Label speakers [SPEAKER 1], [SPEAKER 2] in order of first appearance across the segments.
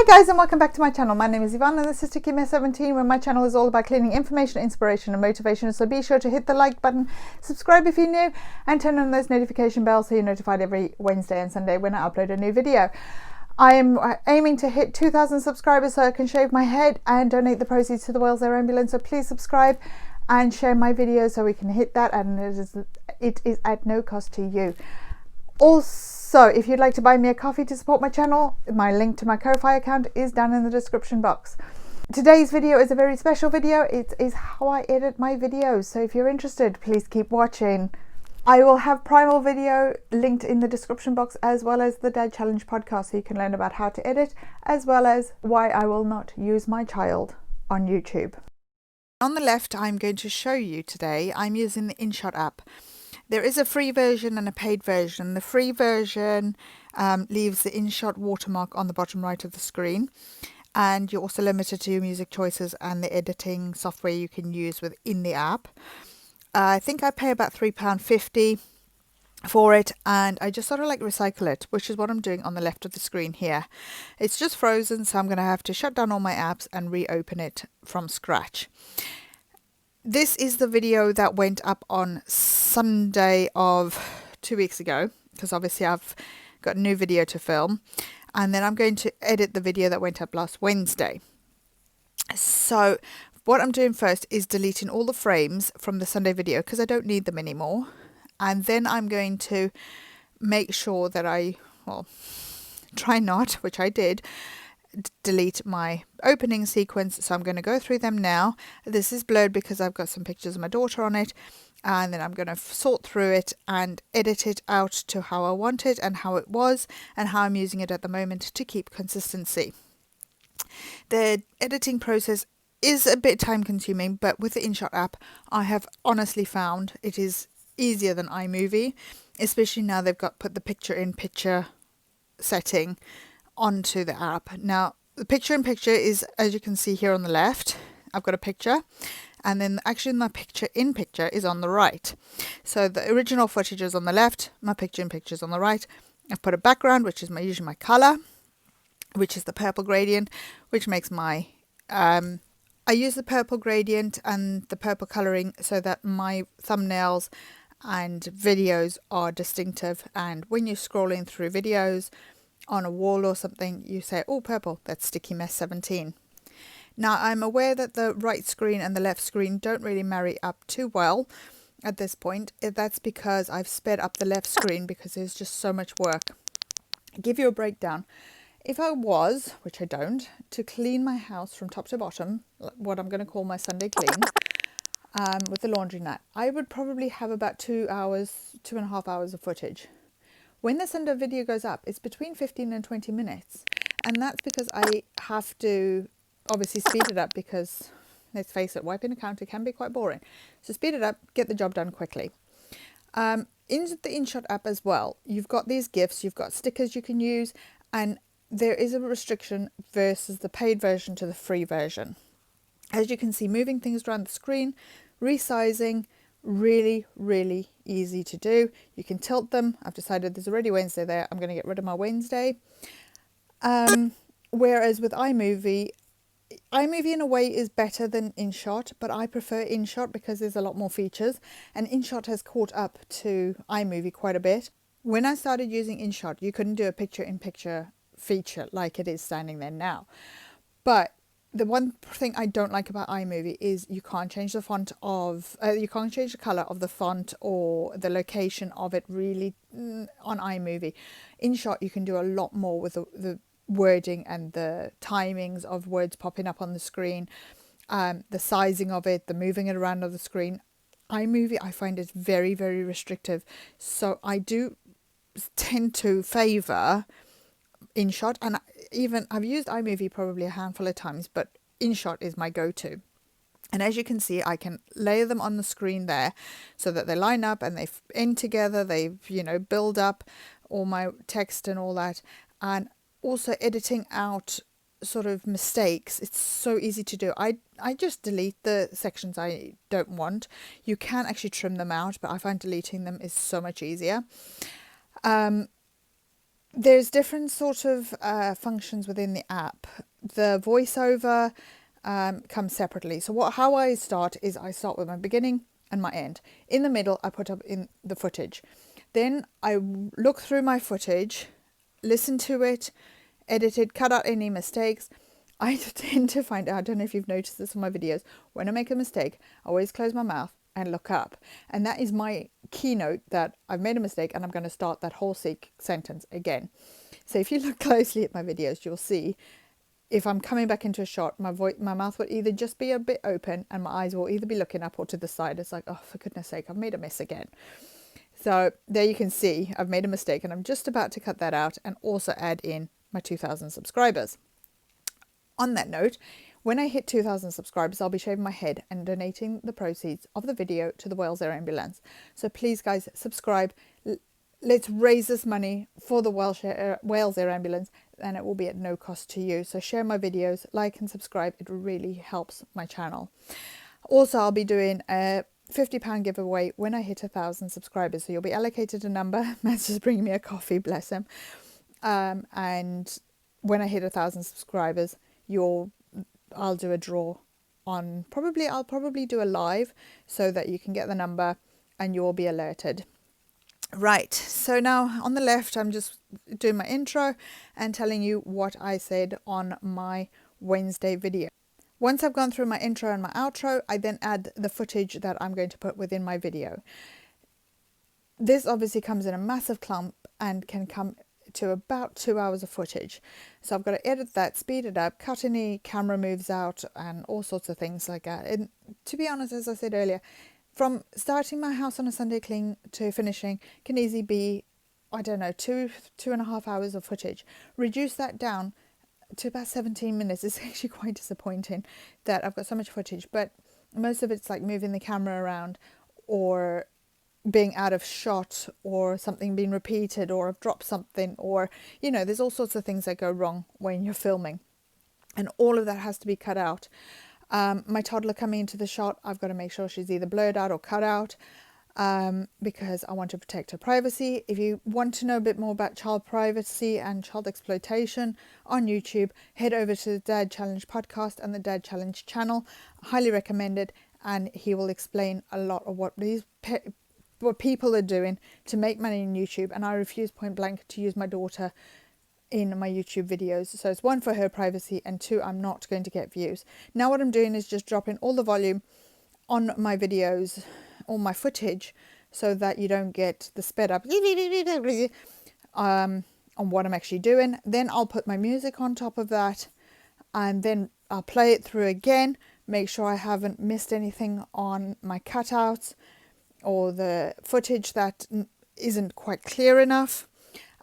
[SPEAKER 1] guys, and welcome back to my channel. My name is Yvonne and this is Tubebuddy, where my channel is all about cleaning information, inspiration and motivation. So be sure to hit the like button, subscribe if you're new, and turn on those notification bells so you're notified every Wednesday and Sunday when I upload a new video. I am aiming to hit 2,000 subscribers so I can shave my head and donate the proceeds to the Wales Air Ambulance. So please subscribe and share my videos so we can hit that, and it is at no cost to you. Also, if you'd like to buy me a coffee to support my channel, my link to my Ko-Fi account is down in the description box. Today's video is a very special video. It is how I edit my videos. So if you're interested, please keep watching. I will have Primal video linked in the description box, as well as the Dad Challenge podcast, so you can learn about how to edit, as well as why I will not use my child on YouTube. On the left, I'm going to show you today, I'm using the Inshot app. There is a free version and a paid version. The free version leaves the Inshot watermark on the bottom right of the screen, and you're also limited to your music choices and the editing software you can use within the app. I think I pay about £3.50 for it, and I just sort of like recycle it, which is what I'm doing on the left of the screen here. It's just frozen, so I'm going to have to shut down all my apps and reopen it from scratch. This is the video that went up on Sunday of 2 weeks ago, because obviously I've got a new video to film, and then I'm going to edit the video that went up last Wednesday. So what I'm doing first is deleting all the frames from the Sunday video because I don't need them anymore, and then I'm going to make sure that try not, which I did, delete my opening sequence. So I'm going to go through them now. This is blurred because I've got some pictures of my daughter on it, and then I'm going to sort through it and edit it out to how I want it and how it was and how I'm using it at the moment to keep consistency. The editing process is a bit time consuming, but with the Inshot app I have honestly found it is easier than iMovie, especially now they've put the picture-in-picture setting onto the app. Now the picture-in-picture is, as you can see here on the left, I've got a picture, and then actually my picture-in-picture is on the right. So the original footage is on the left, my picture-in-picture is on the right. I've put a background, which is usually my color, which is the purple gradient, which makes my I use the purple gradient and the purple coloring so that my thumbnails and videos are distinctive, and when you're scrolling through videos on a wall or something, you say, oh, purple, that's Sticky Mess 17. Now I'm aware that the right screen and the left screen don't really marry up too well at this point. That's because I've sped up the left screen because there's just so much work. I'll give you a breakdown. If I was, which I don't, to clean my house from top to bottom, what I'm going to call my Sunday clean, with the laundry net, I would probably have about 2.5 hours of footage. When the Sunday video goes up, it's between 15 and 20 minutes. And that's because I have to obviously speed it up because, let's face it, wiping a counter can be quite boring. So speed it up, get the job done quickly. In the Inshot app as well, you've got these GIFs, you've got stickers you can use, and there is a restriction versus the paid version to the free version. As you can see, moving things around the screen, resizing, really easy to do. You can tilt them. I've decided there's already Wednesday there. I'm going to get rid of my Wednesday. Whereas with iMovie in a way is better than Inshot, but I prefer Inshot because there's a lot more features, and Inshot has caught up to iMovie quite a bit. When I started using Inshot, you couldn't do a picture-in-picture feature like it is standing there now. But the one thing I don't like about iMovie is you can't change the font of, you can't change the color of the font or the location of it really on iMovie. Inshot, you can do a lot more with the wording and the timings of words popping up on the screen, the sizing of it, the moving it around on the screen. iMovie, I find it very restrictive. So I do tend to favor Inshot, and I've used iMovie probably a handful of times, but Inshot is my go-to. And as you can see, I can layer them on the screen there so that they line up and they end together, they build up all my text and all that. And also editing out sort of mistakes, it's so easy to do. I just delete the sections I don't want. You can actually trim them out, but I find deleting them is so much easier. There's different sort of functions within the app. The voiceover comes separately. So how I start is I start with my beginning and my end. In the middle, I put up in the footage. Then I look through my footage, listen to it, edit it, cut out any mistakes. I tend to find out, I don't know if you've noticed this on my videos, when I make a mistake, I always close my mouth and look up. And that is my keynote that I've made a mistake and I'm going to start that whole sentence again. So if you look closely at my videos, you'll see if I'm coming back into a shot, my mouth will either just be a bit open and my eyes will either be looking up or to the side. It's like, oh, for goodness sake, I've made a mess again. So there you can see I've made a mistake and I'm just about to cut that out and also add in my 2,000 subscribers. On that note, when I hit 2,000 subscribers, I'll be shaving my head and donating the proceeds of the video to the Wales Air Ambulance. So please, guys, subscribe. Let's raise this money for the Wales Air Ambulance, and it will be at no cost to you. So share my videos, like and subscribe. It really helps my channel. Also, I'll be doing a £50 giveaway when I hit 1,000 subscribers. So you'll be allocated a number. Matt's just bringing me a coffee, bless him. And when I hit 1,000 subscribers, I'll do a draw on I'll probably do a live so that you can get the number and you'll be alerted. Right, so now on the left, I'm just doing my intro and telling you what I said on my Wednesday video. Once I've gone through my intro and my outro, I then add the footage that I'm going to put within my video. This obviously comes in a massive clump and can come to about 2 hours of footage. So I've got to edit that, speed it up, cut any camera moves out and all sorts of things like that. And to be honest, as I said earlier, from starting my house on a Sunday clean to finishing can easily be, I don't know, 2.5 hours of footage. Reduce that down to about 17 minutes. It's actually quite disappointing that I've got so much footage, but most of it's like moving the camera around or being out of shot or something being repeated or I've dropped something or, you know, there's all sorts of things that go wrong when you're filming and all of that has to be cut out. My toddler coming into the shot, I've got to make sure she's either blurred out or cut out because I want to protect her privacy. If you want to know a bit more about child privacy and child exploitation on YouTube, head over to the Dad Challenge podcast and the Dad Challenge channel. I highly recommend it, and he will explain a lot of what people are doing to make money in YouTube, and I refuse point blank to use my daughter in my YouTube videos. So it's one, for her privacy, and two, I'm not going to get views. Now what I'm doing is just dropping all the volume on my videos, all my footage, so that you don't get the sped up on what I'm actually doing. Then I'll put my music on top of that, and then I'll play it through again, make sure I haven't missed anything on my cutouts or the footage that isn't quite clear enough,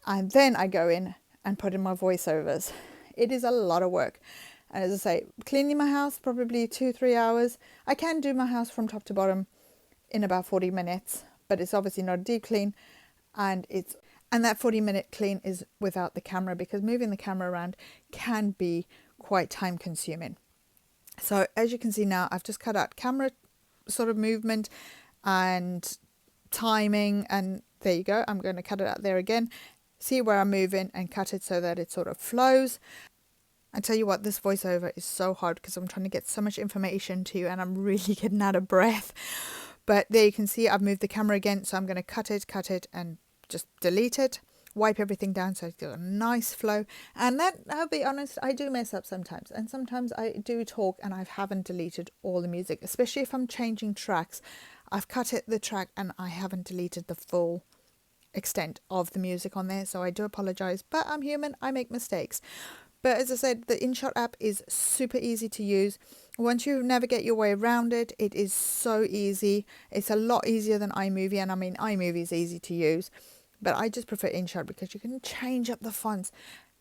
[SPEAKER 1] and then I go in and put in my voiceovers. It is a lot of work, and as I say, cleaning my house probably 2-3 hours. I can do my house from top to bottom in about 40 minutes, but it's obviously not a deep clean, and that 40-minute clean is without the camera, because moving the camera around can be quite time consuming. So as you can see now, I've just cut out camera sort of movement and timing, and there you go. I'm going to cut it out there again, see where I'm moving and cut it so that it sort of flows. I tell you what, this voiceover is so hard because I'm trying to get so much information to you and I'm really getting out of breath. But there you can see I've moved the camera again, so I'm going to cut it and just delete it, wipe everything down so it's got a nice flow. And that, I'll be honest, I do mess up sometimes, and sometimes I do talk and I haven't deleted all the music, especially if I'm changing tracks. I've cut the track and I haven't deleted the full extent of the music on there, so I do apologize, but I'm human, I make mistakes. But as I said, the Inshot app is super easy to use. Once you navigate your way around it, it is so easy. It's a lot easier than iMovie, and I mean iMovie is easy to use, but I just prefer Inshot because you can change up the fonts.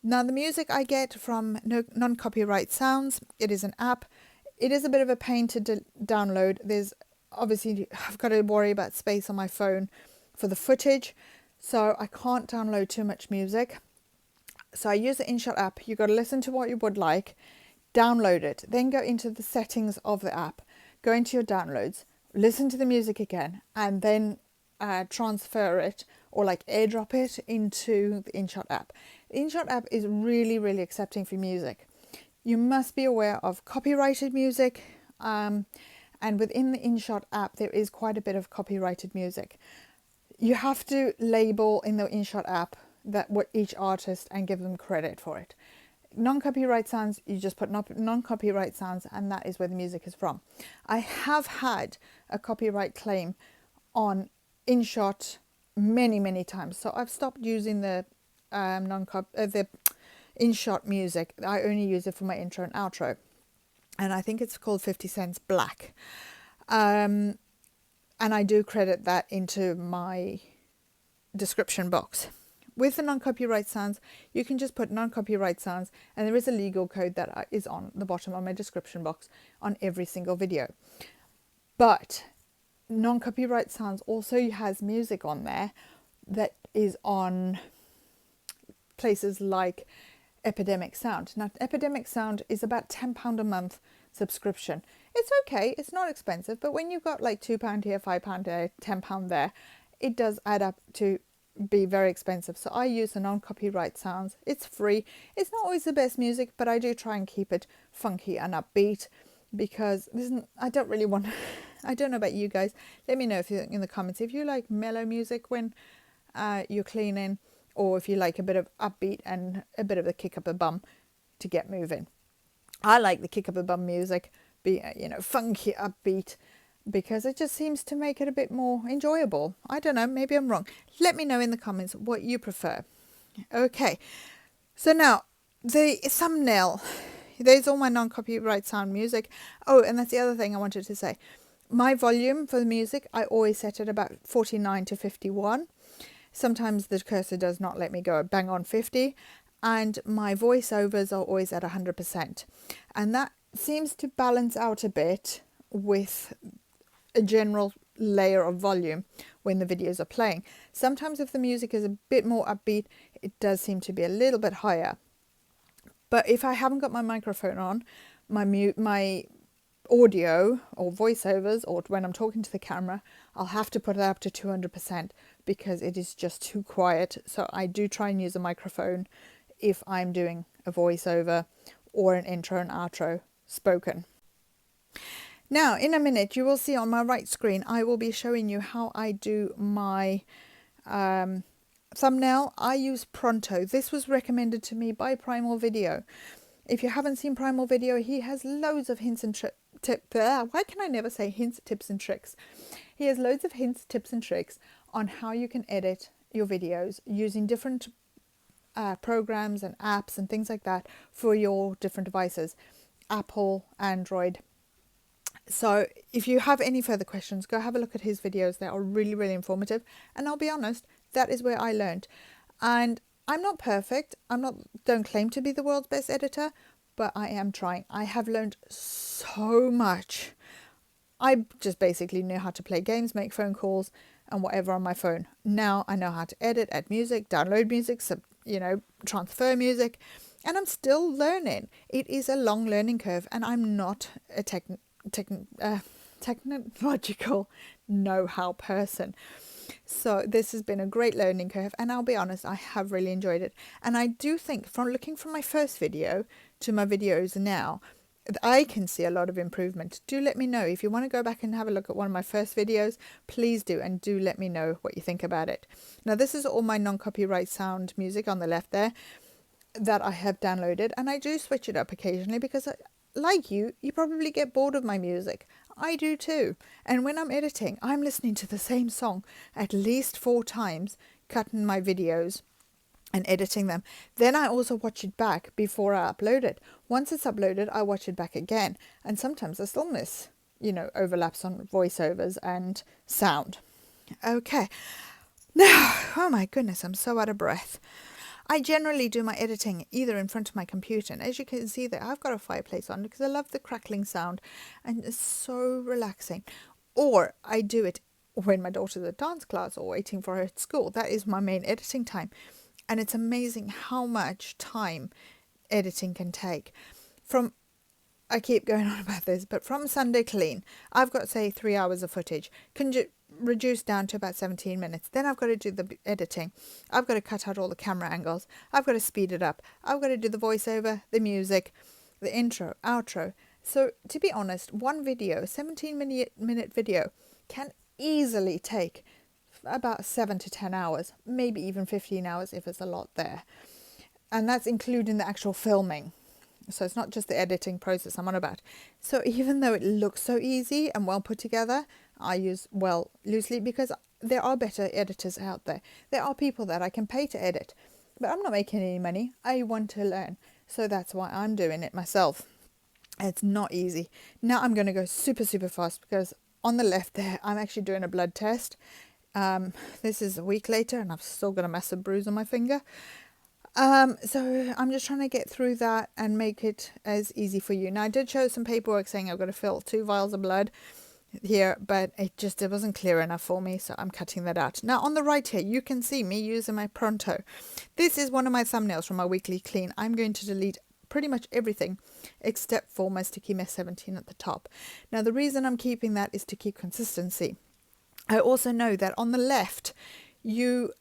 [SPEAKER 1] Now the music I get from non-copyright sounds. It is an app. It is a bit of a pain to download. There's obviously, I've got to worry about space on my phone for the footage, so I can't download too much music. So I use the Inshot app. You've got to listen to what you would like, download it, then go into the settings of the app, go into your downloads, listen to the music again, and then transfer it or like airdrop it into the Inshot app. The Inshot app is really, really accepting for music. You must be aware of copyrighted music, and within the Inshot app there is quite a bit of copyrighted music. You have to label in the Inshot app that what each artist and give them credit for it. Non-copyright sounds, you just put non-copyright sounds, and that is where the music is from. I have had a copyright claim on Inshot many times, so I've stopped using the the Inshot music. I only use it for my intro and outro, and I think it's called 50 Cents Black, and I do credit that into my description box. With the non-copyright sounds, you can just put non-copyright sounds, and there is a legal code that is on the bottom of my description box on every single video. But non-copyright sounds also has music on there that is on places like Epidemic Sound. Now, Epidemic Sound is about £10 a month subscription. It's okay, it's not expensive, but when you've got like £2 here, £5 there, £10 there, it does add up to be very expensive. So I use the non-copyright sounds. It's free. It's not always the best music, but I do try and keep it funky and upbeat, because I don't really want I don't know about you guys. Let me know if you in the comments if you like mellow music when you're cleaning, or if you like a bit of upbeat and a bit of the kick up the bum to get moving. I like the kick up the bum music, be funky, upbeat, because it just seems to make it a bit more enjoyable. I don't know, maybe I'm wrong. Let me know in the comments what you prefer. Okay, so now the thumbnail, there's all my non-copyright sound music. Oh, and that's the other thing I wanted to say. My volume for the music, I always set it about 49 to 51. Sometimes the cursor does not let me go bang on 50, and my voiceovers are always at 100%. And that seems to balance out a bit with a general layer of volume when the videos are playing. Sometimes if the music is a bit more upbeat, it does seem to be a little bit higher. But if I haven't got my microphone on, my audio or voiceovers, or when I'm talking to the camera, I'll have to put it up to 200% because it is just too quiet. So I do try and use a microphone if I'm doing a voiceover or an intro and outro spoken. Now, in a minute, you will see on my right screen, I will be showing you how I do my thumbnail. I use Pronto. This was recommended to me by Primal Video. If you haven't seen Primal Video, he has loads of hints and tips. Why can I never say hints, tips and tricks? He has loads of hints, tips and tricks on how you can edit your videos using different programs and apps and things like that for your different devices, Apple, Android. So if you have any further questions, go have a look at his videos. They are really, really informative. And I'll be honest, that is where I learned. And I'm not perfect. Don't claim to be the world's best editor, but I am trying. I have learned so much. I just basically knew how to play games, make phone calls and whatever on my phone. Now I know how to edit, add music, download music, transfer music, and I'm still learning. It is a long learning curve, and I'm not a technological know-how person. So this has been a great learning curve, and I'll be honest, I have really enjoyed it. And I do think from looking from my first video to my videos now, I can see a lot of improvement. Do let me know if you want to go back and have a look at one of my first videos. Please do, and do let me know what you think about it. Now this is all my non-copyright sound music on the left there that I have downloaded, and I do switch it up occasionally because like you probably get bored of my music. I do too. And when I'm editing, I'm listening to the same song at least 4 times, cutting my videos and editing them. Then I also watch it back before I upload it. Once it's uploaded, I watch it back again. And sometimes I still miss, overlaps on voiceovers and sound. Okay. Now, oh my goodness, I'm so out of breath. I generally do my editing either in front of my computer, and as you can see there, I've got a fireplace on because I love the crackling sound and it's so relaxing. Or I do it when my daughter's at dance class or waiting for her at school. That is my main editing time. And it's amazing how much time editing can take. I keep going on about this, but from Sunday Clean, I've got, say, 3 hours of footage. reduced down to about 17 minutes. Then I've got to do the editing. I've got to cut out all the camera angles. I've got to speed it up. I've got to do the voiceover, the music, the intro, outro. So to be honest, one video, 17-minute video, can easily take about 7 to 10 hours, maybe even 15 hours if it's a lot there. And that's including the actual filming. So it's not just the editing process I'm on about. So even though it looks so easy and well put together, I use well loosely because there are better editors out there. There are people that I can pay to edit, but I'm not making any money. I want to learn. So that's why I'm doing it myself. It's not easy. Now I'm going to go super fast because on the left there, I'm actually doing a blood test. This is a week later and I've still got a massive bruise on my finger. So I'm just trying to get through that and make it as easy for you. Now I did show some paperwork saying I've got to fill 2 vials of blood here, but it wasn't clear enough for me, so I'm cutting that out. Now on the right here, you can see me using my Pronto. This is one of my thumbnails from my weekly clean. I'm going to delete pretty much everything except for my sticky mess 17 at the top. Now the reason I'm keeping that is to keep consistency. I also know that on the left, you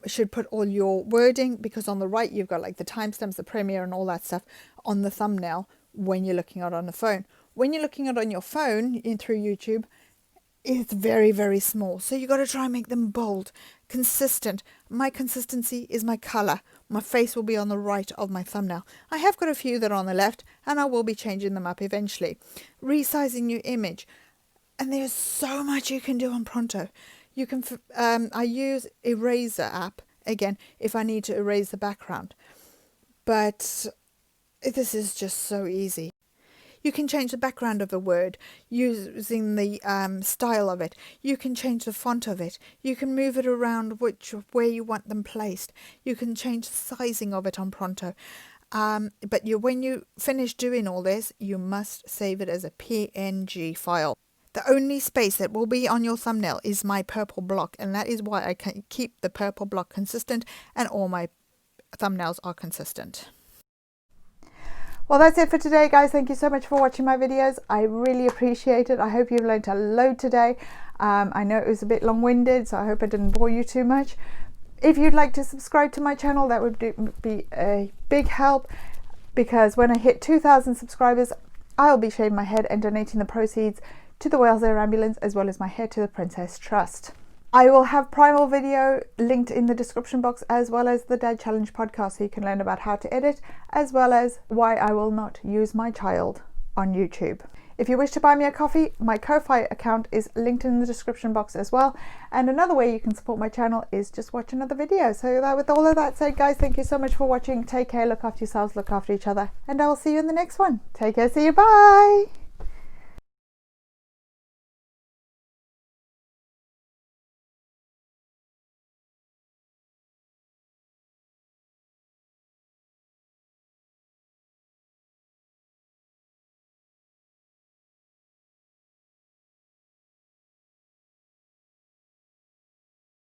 [SPEAKER 1] should put all your wording, because on the right you've got like the timestamps, the premiere and all that stuff on the thumbnail when you're looking at it on the phone. When you're looking at it on your phone through YouTube, it's very small. So you got to try and make them bold, consistent. My consistency is my color. My face will be on the right of my thumbnail. I have got a few that are on the left and I will be changing them up eventually. Resizing your image. And there's so much you can do on Pronto. You can, I use eraser app again if I need to erase the background, but this is just so easy. You can change the background of a word using the style of it. You can change the font of it. You can move it around where you want them placed. You can change the sizing of it on Pronto. But when you finish doing all this, you must save it as a PNG file. The only space that will be on your thumbnail is my purple block, and that is why I can keep the purple block consistent and all my thumbnails are consistent. Well, that's it for today, guys. Thank you so much for watching my videos. I really appreciate it. I hope you've learned a load today. I know it was a bit long-winded, so I hope I didn't bore you too much. If you'd like to subscribe to my channel, that would be a big help, because when I hit 2,000 subscribers, I'll be shaving my head and donating the proceeds to the Wales Air Ambulance, as well as my hair to the Princess Trust. I will have Primal video linked in the description box, as well as the Dad Challenge podcast, so you can learn about how to edit, as well as why I will not use my child on YouTube. If you wish to buy me a coffee, my Ko-Fi account is linked in the description box as well. And another way you can support my channel is just watch another video. So with all of that said, guys, thank you so much for watching. Take care, look after yourselves, look after each other, and I will see you in the next one. Take care, see you, bye!